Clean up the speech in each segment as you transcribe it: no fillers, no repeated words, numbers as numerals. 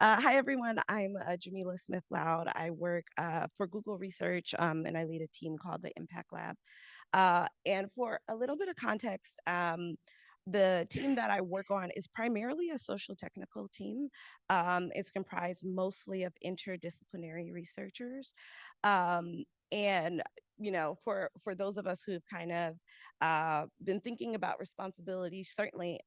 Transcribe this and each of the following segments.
Hi, everyone. I'm Jamila Smith-Loud. I work for Google Research, and I lead a team called the Impact Lab. And for a little bit of context, the team that I work on is primarily a social technical team. It's comprised mostly of interdisciplinary researchers. Um, and for those of us who've kind of been thinking about responsibility, certainly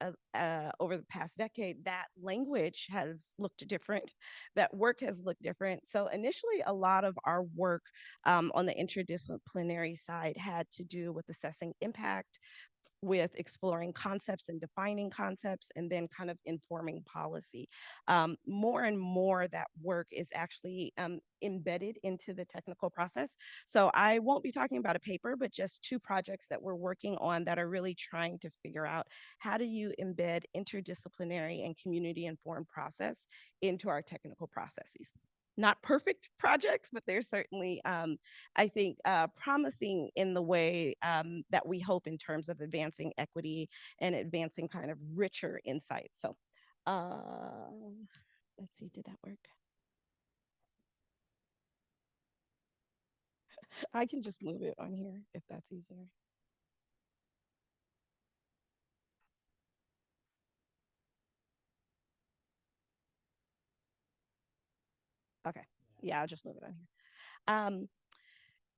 over the past decade, that language has looked different, that work has looked different. So initially, a lot of our work on the interdisciplinary side had to do with assessing impact, with exploring concepts and defining concepts, and then kind of informing policy. More and more, that work is actually embedded into the technical process. So I won't be talking about a paper, but just two projects that we're working on that are really trying to figure out how do you embed interdisciplinary and community informed process into our technical processes. Not perfect projects, but they're certainly, I think, promising in the way that we hope in terms of advancing equity and advancing kind of richer insights. So, uh, let's see, did that work? I can just move it on here if that's easier. Okay. Yeah, I'll just move it on here. Um,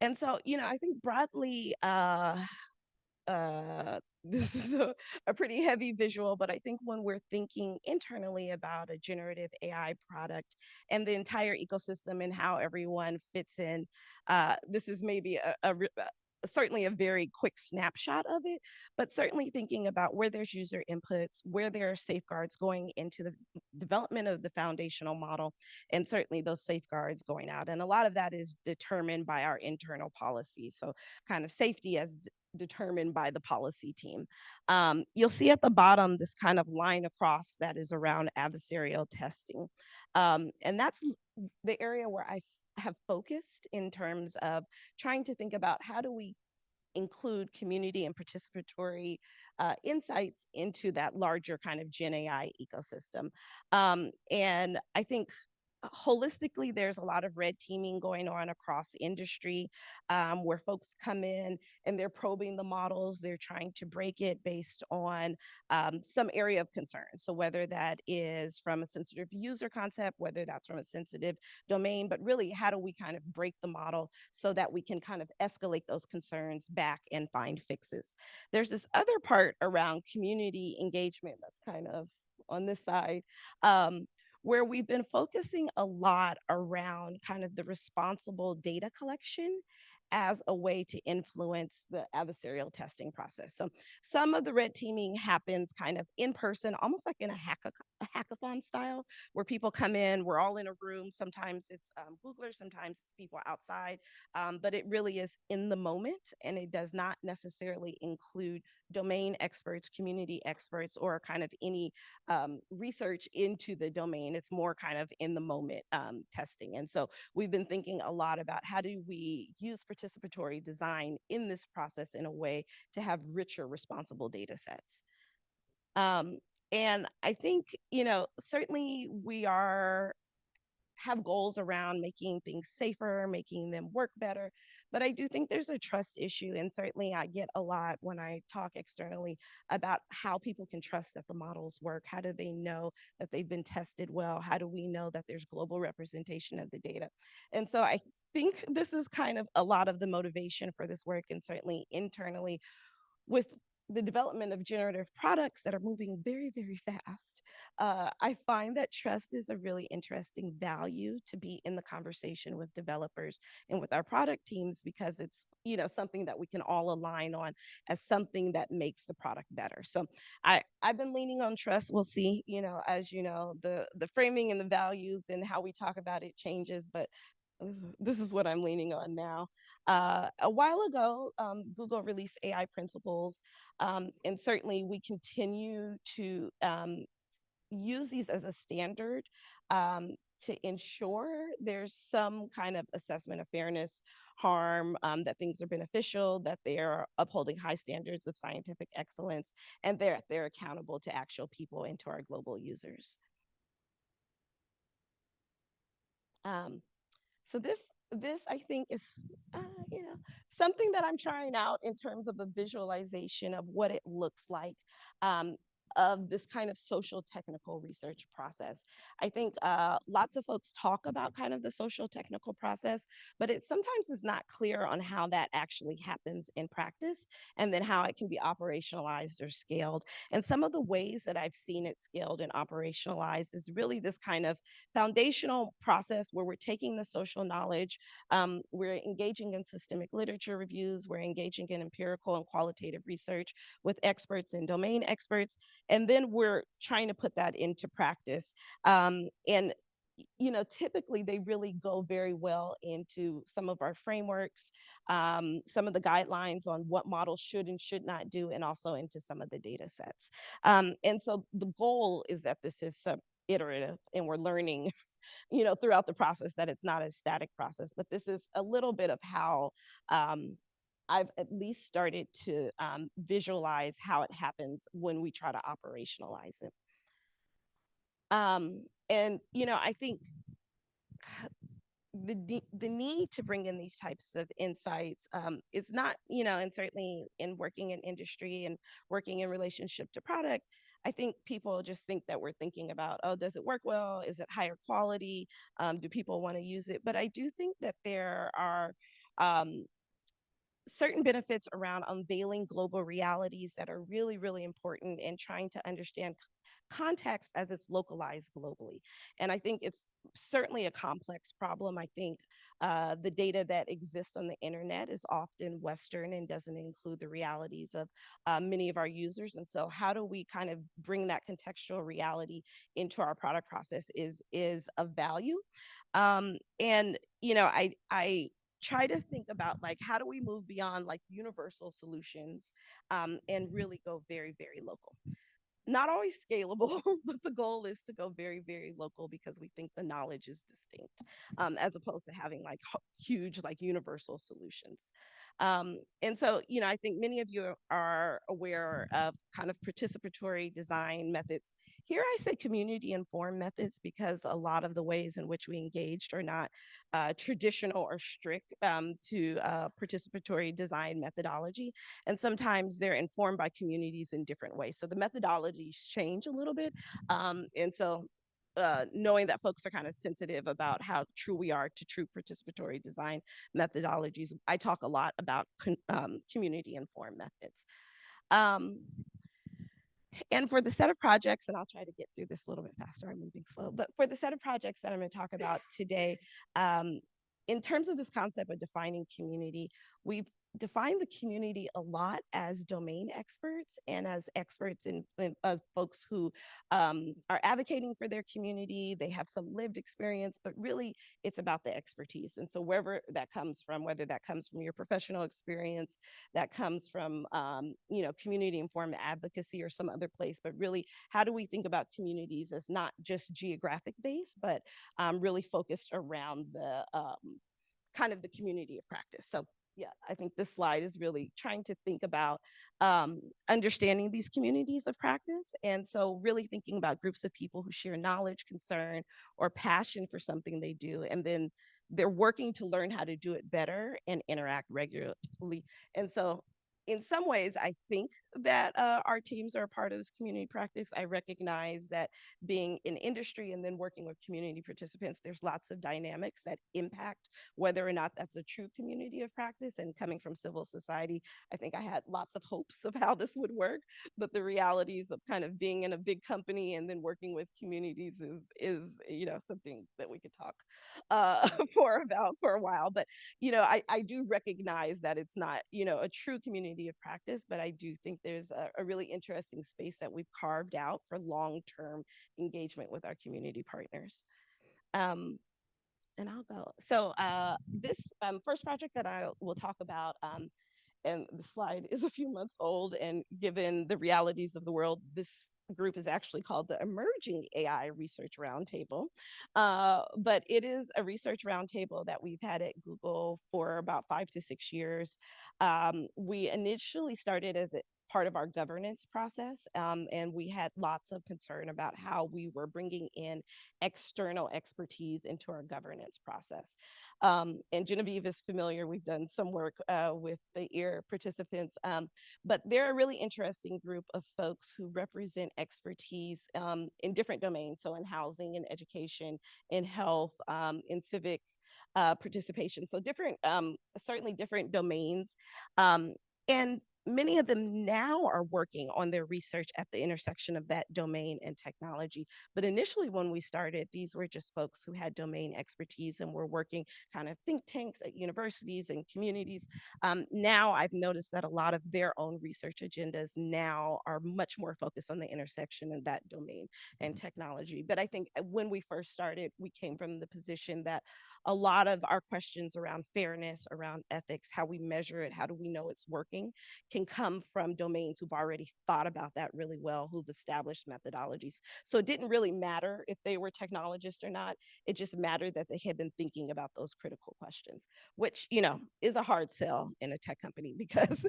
and so, I think broadly, this is a pretty heavy visual, but I think when we're thinking internally about a generative AI product and the entire ecosystem and how everyone fits in, this is maybe certainly a very quick snapshot of it, but certainly thinking about where there's user inputs, where there are safeguards going into the development of the foundational model, and certainly those safeguards going out. And a lot of that is determined by our internal policies. So, kind of safety as determined by the policy team. You'll see at the bottom this kind of line across that is around adversarial testing. And that's the area where I have focused in terms of trying to think about how do we include community and participatory insights into that larger kind of Gen AI ecosystem. And I think holistically, there's a lot of red teaming going on across industry where folks come in and they're probing the models. They're trying to break it based on some area of concern. So, whether that is from a sensitive user concept, whether that's from a sensitive domain, but really, how do we kind of break the model so that we can kind of escalate those concerns back and find fixes? There's this other part around community engagement that's kind of on this side. Where we've been focusing a lot around kind of the responsible data collection as a way to influence the adversarial testing process. So some of the red teaming happens kind of in person, almost like in a hackathon style, where people come in, we're all in a room. Sometimes it's Googlers, sometimes it's people outside, but it really is in the moment, and it does not necessarily include domain experts, community experts, or kind of any research into the domain. It's more kind of in the moment testing. And so we've been thinking a lot about how do we use participatory design in this process in a way to have richer, responsible data sets. Um, and I think, certainly we are have goals around making things safer, making them work better. But I do think there's a trust issue. And certainly I get a lot when I talk externally about how people can trust that the models work. How do they know that they've been tested well? How do we know that there's global representation of the data? And so I think this is kind of a lot of the motivation for this work, and certainly internally with the development of generative products that are moving very, very fast, I find that trust is a really interesting value to be in the conversation with developers and with our product teams, because it's something that we can all align on as something that makes the product better. So I've been leaning on trust. We'll see, as the framing and the values and how we talk about it changes, but this is what I'm leaning on now. A while ago, Google released AI principles, and certainly we continue to use these as a standard to ensure there's some kind of assessment of fairness, harm, that things are beneficial, that they're upholding high standards of scientific excellence, and they're accountable to actual people and to our global users. Um, so this I think is uh, you know something that I'm trying out in terms of a visualization of what it looks like, um, of this kind of social technical research process. I think lots of folks talk about kind of the social technical process, but it sometimes is not clear on how that actually happens in practice, and then how it can be operationalized or scaled. And some of the ways that I've seen it scaled and operationalized is really this kind of foundational process where we're taking the social knowledge, we're engaging in systemic literature reviews, we're engaging in empirical and qualitative research with experts and domain experts, and then we're trying to put that into practice. And typically they really go very well into some of our frameworks, some of the guidelines on what models should and should not do, and also into some of the data sets. And so the goal is that this is iterative and we're learning throughout the process, that it's not a static process. But this is a little bit of how I've at least started to visualize how it happens when we try to operationalize it. And I think the need to bring in these types of insights is not, and certainly in working in industry and working in relationship to product, I think people just think that we're thinking about, oh, does it work well? Is it higher quality? Do people want to use it? But I do think that there are um, certain benefits around unveiling global realities that are really, really important in trying to understand context as it's localized globally. And I think it's certainly a complex problem. I think the data that exists on the internet is often Western and doesn't include the realities of many of our users. And so, how do we kind of bring that contextual reality into our product process is of value. And I try to think about, like, how do we move beyond like universal solutions, and really go very, very local. Not always scalable, but the goal is to go very, very local because we think the knowledge is distinct, as opposed to having like huge, like universal solutions. And so, I think many of you are aware of kind of participatory design methods. Here I say community informed methods because a lot of the ways in which we engaged are not traditional or strict to participatory design methodology. And sometimes they're informed by communities in different ways. So the methodologies change a little bit. And so knowing that folks are kind of sensitive about how true we are to true participatory design methodologies, I talk a lot about community informed methods. Um, and for the set of projects, and I'll try to get through this a little bit faster, I'm moving slow, but for the set of projects that I'm going to talk about today, um, in terms of this concept of defining community, we've defined the community a lot as domain experts and as experts in as folks who are advocating for their community. They have some lived experience, but really it's about the expertise. And so wherever that comes from, whether that comes from your professional experience, that comes from community informed advocacy or some other place, but really how do we think about communities as not just geographic based, but really focused around the kind of the community of practice. So yeah, I think this slide is really trying to think about understanding these communities of practice. And so really thinking about groups of people who share knowledge, concern, or passion for something they do. And then they're working to learn how to do it better and interact regularly. And so in some ways, I think that our teams are a part of this community practice. I recognize that being in industry and then working with community participants, there's lots of dynamics that impact whether or not that's a true community of practice. And coming from civil society, I think I had lots of hopes of how this would work, but the realities of kind of being in a big company and then working with communities is something that we could talk for a while. But I do recognize that it's not a true community of practice, but I do think there's a really interesting space that we've carved out for long-term engagement with our community partners. Um, and I'll go. So this first project that I will talk about, and the slide is a few months old, and given the realities of the world, this group is actually called the Emerging AI Research Roundtable. But it is a research roundtable that we've had at Google for about 5 to 6 years. We initially started as part of our governance process. And we had lots of concern about how we were bringing in external expertise into our governance process. And Genevieve is familiar. We've done some work with the ear participants, but they're a really interesting group of folks who represent expertise in different domains. So in housing, in education, in health, in civic participation. So different, certainly different domains. Um, and many of them now are working on their research at the intersection of that domain and technology. But initially, when we started, these were just folks who had domain expertise and were working kind of think tanks at universities and communities. Now I've noticed that a lot of their own research agendas now are much more focused on the intersection of that domain and technology. But I think when we first started, we came from the position that a lot of our questions around fairness, around ethics, how we measure it, how do we know it's working, can come from domains who've already thought about that really well, who've established methodologies. So it didn't really matter if they were technologists or not. It just mattered that they had been thinking about those critical questions, which, is a hard sell in a tech company because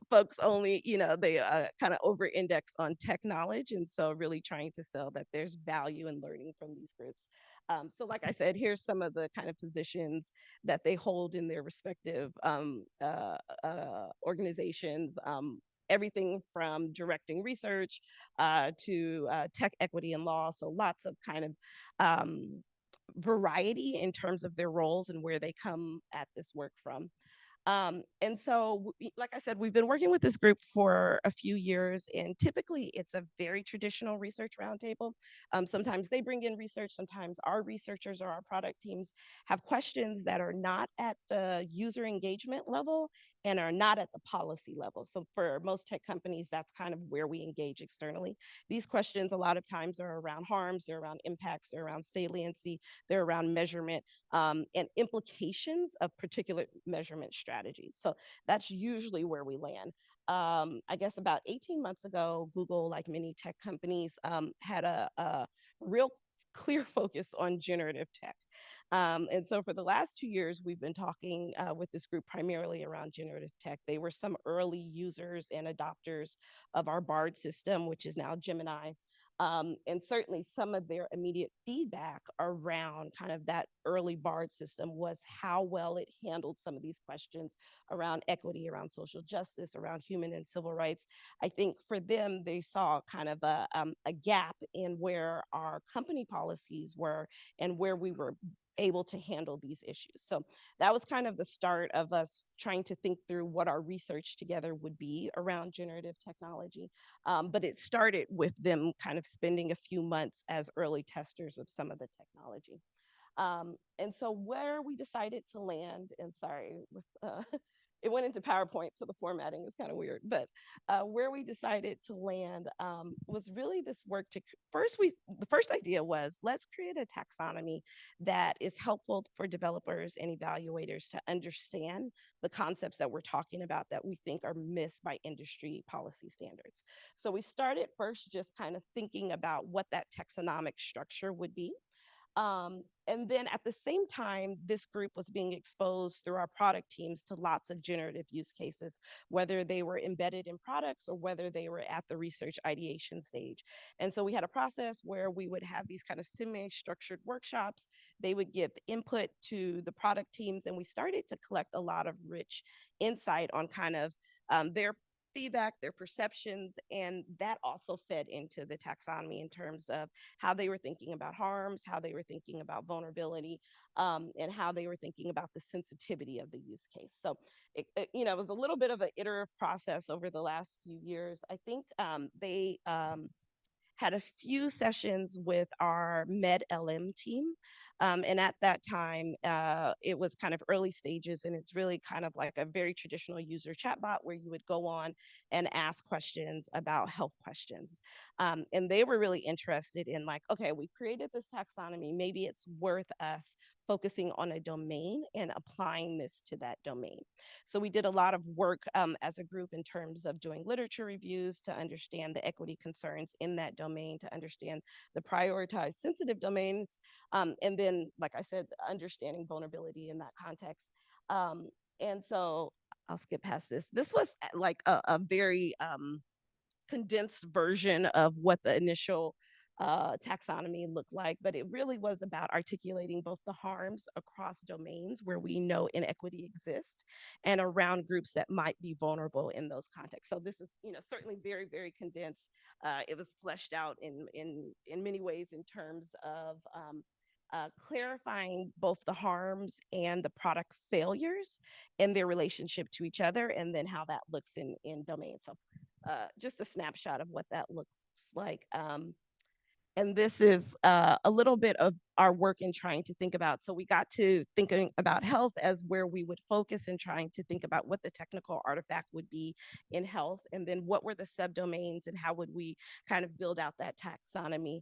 folks only, they kind of over index on tech knowledge. And so really trying to sell that there's value in learning from these groups. So like I said, here's some of the kind of positions that they hold in their respective organizations. Everything from directing research to tech equity and law. So lots of kind of variety in terms of their roles and where they come at this work from. And so, like I said, we've been working with this group for a few years, and typically it's a very traditional research roundtable. Sometimes they bring in research, sometimes our researchers or our product teams have questions that are not at the user engagement level and are not at the policy level. So for most tech companies, that's kind of where we engage externally. These questions a lot of times are around harms, they're around impacts, they're around saliency, they're around measurement, and implications of particular measurement strategies. So that's usually where we land. I guess about 18 months ago, Google, like many tech companies, had a real clear focus on generative tech. And so for the last 2 years, we've been talking with this group primarily around generative tech. They were some early users and adopters of our BARD system, which is now Gemini. And certainly some of their immediate feedback around kind of that early BARD system was how well it handled some of these questions around equity, around social justice, around human and civil rights. I think for them, they saw kind of a gap in where our company policies were and where we were able to handle these issues. So that was kind of the start of us trying to think through what our research together would be around generative technology. But it started with them kind of spending a few months as early testers of some of the technology. And so where we decided to land, and sorry, it went into PowerPoint, so the formatting is kind of weird, but where we decided to land was really this work to the first idea was let's create a taxonomy that is helpful for developers and evaluators to understand the concepts that we're talking about that we think are missed by industry policy standards. So we started first just kind of thinking about what that taxonomic structure would be. And then at the same time, this group was being exposed through our product teams to lots of generative use cases, whether they were embedded in products or whether they were at the research ideation stage. And so we had a process where we would have these kind of semi-structured workshops. They would give input to the product teams, and we started to collect a lot of rich insight on kind of their feedback, their perceptions, and that also fed into the taxonomy in terms of how they were thinking about harms, how they were thinking about vulnerability, and how they were thinking about the sensitivity of the use case. So, it was a little bit of an iterative process over the last few years. I think they had a few sessions with our Med LM team. And at that time, it was kind of early stages, and it's really kind of like a very traditional user chatbot where you would go on and ask questions about health questions. And they were really interested in like, okay, we created this taxonomy. Maybe it's worth us focusing on a domain and applying this to that domain. So we did a lot of work as a group in terms of doing literature reviews to understand the equity concerns in that domain, to understand the prioritized sensitive domains, and then, like I said, understanding vulnerability in that context. And so I'll skip past this. This was like a very condensed version of what the initial taxonomy looked like, but it really was about articulating both the harms across domains where we know inequity exists and around groups that might be vulnerable in those contexts. So this is, certainly very, very condensed. It was fleshed out in many ways in terms of clarifying both the harms and the product failures and their relationship to each other, and then how that looks in domains. So just a snapshot of what that looks like. And this is a little bit of our work in trying to think about. So we got to thinking about health as where we would focus in trying to think about what the technical artifact would be in health, and then what were the subdomains and how would we kind of build out that taxonomy.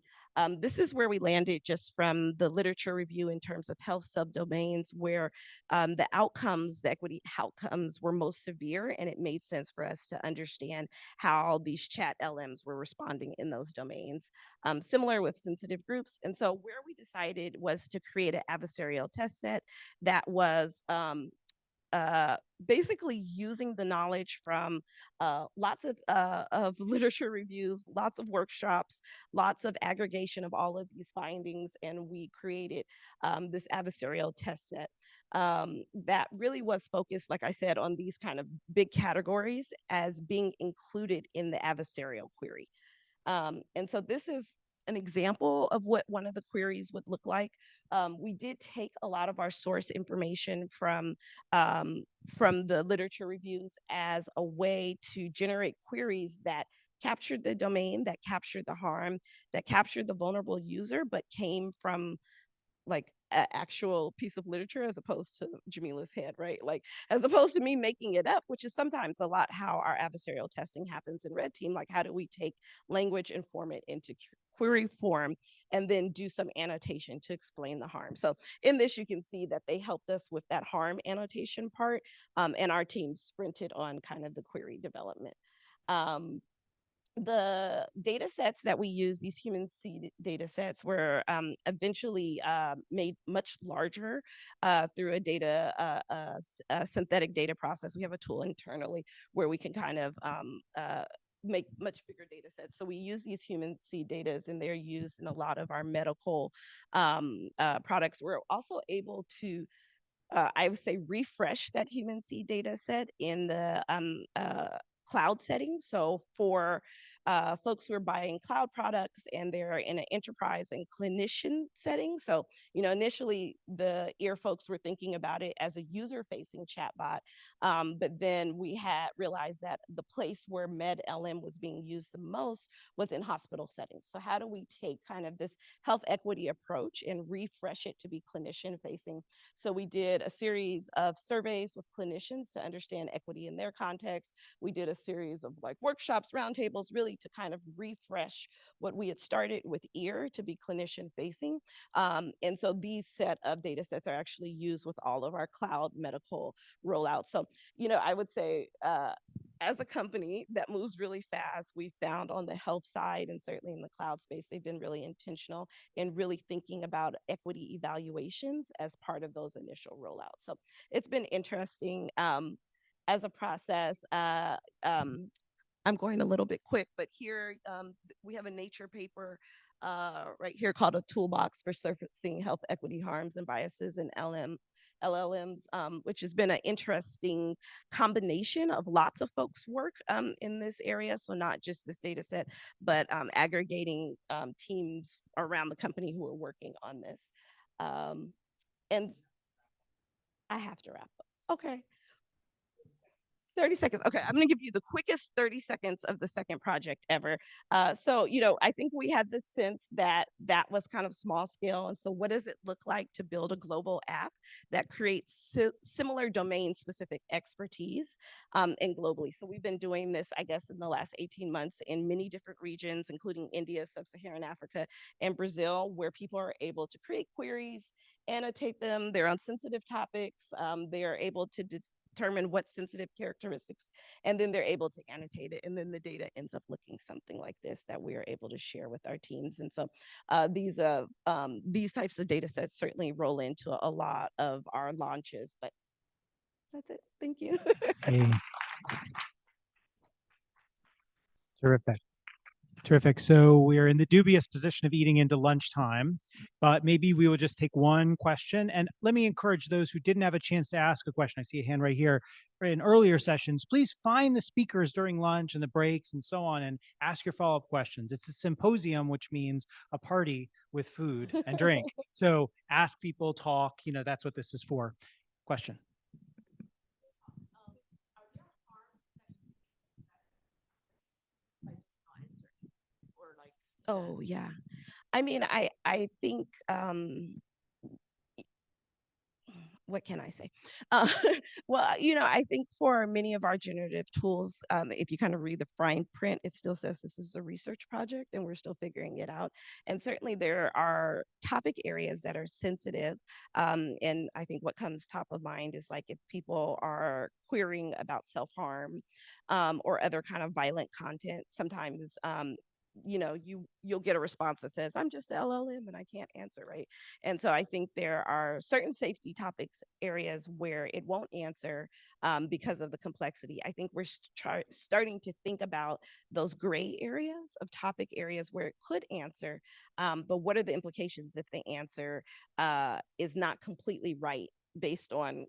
This is where we landed just from the literature review in terms of health subdomains, where the outcomes, the equity outcomes were most severe, and it made sense for us to understand how these chat LMs were responding in those domains. Similar with sensitive groups. And so where we decided was to create an adversarial test set that was uh, basically using the knowledge from lots of literature reviews, lots of workshops, lots of aggregation of all of these findings, and we created this adversarial test set that really was focused, like I said, on these kind of big categories as being included in the adversarial query. And so this is an example of what one of the queries would look like. We did take a lot of our source information um, from the literature reviews as a way to generate queries that captured the domain, that captured the harm, that captured the vulnerable user, but came from like an actual piece of literature as opposed to Jamila's head, right? Like, as opposed to me making it up, which is sometimes a lot how our adversarial testing happens in Red Team. Like, how do we take language and form it into query form and then do some annotation to explain the harm? So in this, you can see that they helped us with that harm annotation part, and our team sprinted on kind of the query development. Um, the data sets that we use, these human seed data sets, were eventually made much larger through a synthetic data process. We have a tool internally where we can kind of make much bigger data sets. So we use these human seed data, and they're used in a lot of our medical products. We're also able to I would say refresh that human seed data set in the cloud setting. So for folks who are buying cloud products and they're in an enterprise and clinician setting. So, initially the ear folks were thinking about it as a user-facing chatbot, but then we had realized that the place where MedLM was being used the most was in hospital settings. So how do we take kind of this health equity approach and refresh it to be clinician-facing? So we did a series of surveys with clinicians to understand equity in their context. We did a series of like workshops, roundtables, really to kind of refresh what we had started with ear to be clinician facing. And so these set of data sets are actually used with all of our cloud medical rollouts. So, I would say, as a company that moves really fast, we found on the health side and certainly in the cloud space, they've been really intentional in really thinking about equity evaluations as part of those initial rollouts. So it's been interesting as a process. I'm going a little bit quick, but here we have a Nature paper right here called A Toolbox for Surfacing Health Equity Harms and Biases in LLMs, which has been an interesting combination of lots of folks' work in this area. So not just this data set, but aggregating teams around the company who are working on this. Um, and I have to wrap up. Okay. 30 seconds. Okay, I'm going to give you the quickest 30 seconds of the second project ever. So, I think we had this sense that that was kind of small scale. And so, what does it look like to build a global app that creates similar domain specific expertise and globally? So, we've been doing this, I guess, in the last 18 months in many different regions, including India, Sub Saharan Africa, and Brazil, where people are able to create queries, annotate them, they're on sensitive topics, they are able to determine what sensitive characteristics, and then they're able to annotate it. And then the data ends up looking something like this that we are able to share with our teams. And so these types of data sets certainly roll into a lot of our launches, but that's it. Thank you. Okay. Terrific. Terrific. So we are in the dubious position of eating into lunchtime, but maybe we will just take one question. And let me encourage those who didn't have a chance to ask a question. I see a hand right here. In earlier sessions, please find the speakers during lunch and the breaks and so on and ask your follow up questions. It's a symposium, which means a party with food and drink. So ask people, talk, that's what this is for. Question. Oh yeah. I mean, I think what can I say? Uh, well, I think for many of our generative tools, if you kind of read the fine print, it still says this is a research project and we're still figuring it out. And certainly there are topic areas that are sensitive. And I think what comes top of mind is like if people are querying about self harm or other kind of violent content, sometimes. You'll get a response that says I'm just the LLM and I can't answer, right? And so I think there are certain safety topics areas where it won't answer because of the complexity. I think we're starting to think about those gray areas of topic areas where it could answer, but what are the implications if the answer is not completely right based on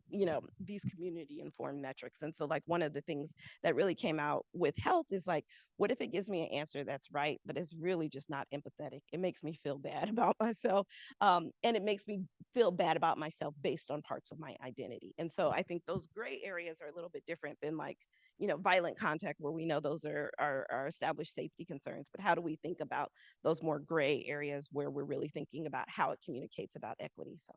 these community informed metrics. And so like one of the things that really came out with health is like, what if it gives me an answer that's right but it's really just not empathetic? It makes me feel bad about myself, and it makes me feel bad about myself based on parts of my identity. And so I think those gray areas are a little bit different than like violent contact, where we know those are established safety concerns. But how do we think about those more gray areas where we're really thinking about how it communicates about equity? So